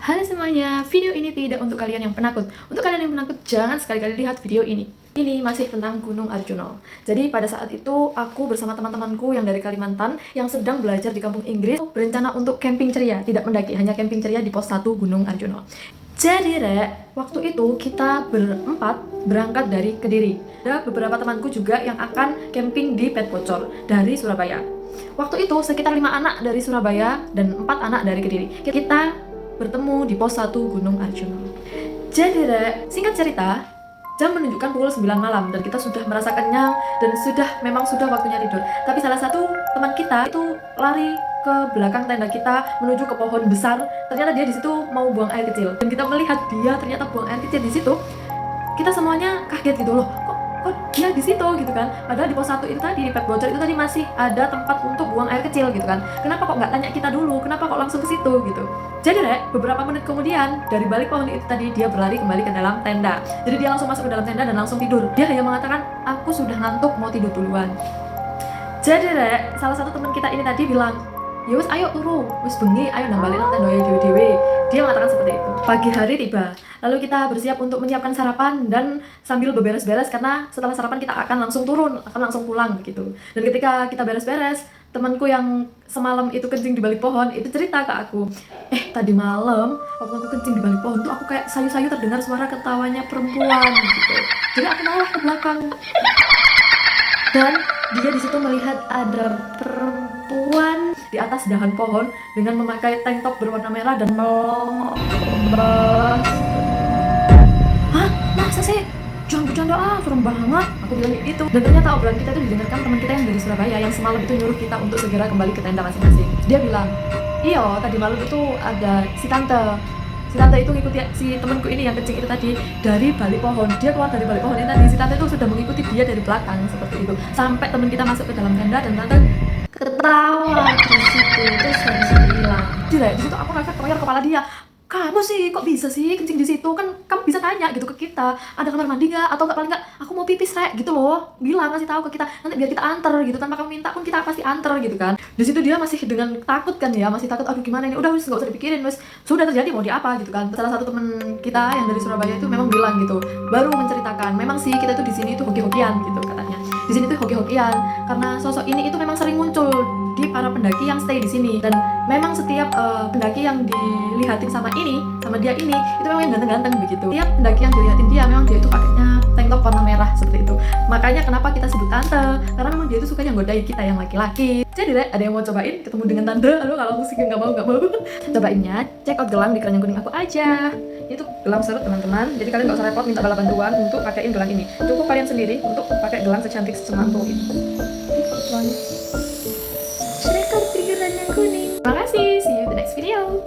Halo semuanya, video ini tidak untuk kalian yang penakut. Untuk kalian yang penakut, jangan sekali-kali lihat video ini. Ini masih tentang Gunung Arjuna. Jadi pada saat itu, aku bersama teman-temanku yang dari Kalimantan yang sedang belajar di kampung Inggris berencana untuk camping ceria, tidak mendaki, hanya camping ceria di pos 1 Gunung Arjuna. Jadi Rek, waktu itu kita berempat berangkat dari Kediri. Ada beberapa temanku juga yang akan camping di Pet Bocor dari Surabaya. Waktu itu sekitar 5 anak dari Surabaya dan 4 anak dari Kediri. Kita bertemu di pos 1 Gunung Arjuna. Jadi Rek, singkat cerita, jam menunjukkan pukul 9 malam dan kita sudah merasa kenyang dan memang sudah waktunya tidur. Tapi salah satu teman kita itu lari ke belakang tenda kita menuju ke pohon besar. Ternyata dia di situ mau buang air kecil dan kita melihat dia ternyata buang air kecil di situ. Kita semuanya kaget gitu loh. Kok dia di situ gitu kan? Padahal di pos 1 itu tadi, di Pet Bocor itu tadi masih ada tempat untuk buang air kecil gitu kan. Kenapa kok nggak tanya kita dulu? Kenapa kok langsung ke situ gitu? Jadi Rek, beberapa menit kemudian dari balik pohon itu tadi dia berlari kembali ke dalam tenda. Jadi dia langsung masuk ke dalam tenda dan langsung tidur. Dia hanya mengatakan, aku sudah ngantuk, mau tidur duluan. Jadi Rek, salah satu teman kita ini tadi bilang, ya wis ayo turu, wis bengi, ayo nambali nang tenda dewe-dewe. Dia mengatakan seperti itu. Pagi hari tiba, lalu kita bersiap untuk menyiapkan sarapan dan sambil beberes-beres karena setelah sarapan kita akan langsung turun, akan langsung pulang begitu. Dan ketika kita beres-beres, temanku yang semalam itu kencing di balik pohon itu cerita ke aku, tadi malam waktu aku kencing di balik pohon tuh aku kayak sayu-sayu terdengar suara ketawanya perempuan gitu. Jadi aku malah ke belakang dan dia di situ melihat ada perempuan di atas dahan pohon dengan memakai tank top berwarna merah dan hah? Masa sih? Jangan bercanda serem banget. Aku bilang gitu. Dan ternyata obrolan kita itu didengarkan teman kita yang dari Surabaya yang semalam itu nyuruh kita untuk segera kembali ke tenda masing-masing. Dia bilang, iya tadi malam itu ada si tante itu ngikuti si temanku ini yang kencing itu tadi dari balik pohon. Dia keluar dari balik pohon ini tadi. Si tante itu sudah mengikuti dia dari belakang seperti itu. Sampai teman kita masuk ke dalam tenda dan tante ketawa di situ terus habis itu hilang. Jadi di situ aku ngefek koyor kepala dia. Kamu sih kok bisa sih kencing di situ? Kan kamu bisa tanya gitu ke kita, ada kamar mandi nggak? Atau nggak paling nggak aku mau pipis Rek gitu loh, bilang kasih tahu ke kita nanti biar kita anter gitu, tanpa kamu minta pun kita pasti anter gitu kan. Di situ dia masih dengan takut kan ya, masih takut aduh gimana ini, udah nggak usah dipikirin wes sudah terjadi mau di apa gitu kan. Salah satu temen kita yang dari Surabaya itu memang bilang gitu, baru menceritakan memang sih kita tuh di sini tuh hoki-hokian gitu katanya. Di sini tuh hoki-hokian karena sosok ini itu memang sering muncul di para pendaki yang stay di sini dan memang setiap pendaki yang dilihatin sama dia ini itu memang yang ganteng-ganteng begitu. Setiap pendaki yang dilihatin dia memang dia itu pakainya tank top warna merah seperti itu. Makanya kenapa kita sebut tante, karena memang dia itu suka yang godain kita yang laki-laki. Jadi Rek, ada yang mau cobain ketemu dengan tante? Aduh kalau aku sih nggak mau. Cobainnya, check out gelang di keranjang kuning aku aja. Itu gelang serut teman-teman. Jadi kalian nggak usah repot minta bala bantuan untuk pakaiin gelang ini. Cukup kalian sendiri untuk pakai gelang secantik semampu ini. Check out di keranjang kuning. Terima kasih, see you in the next video.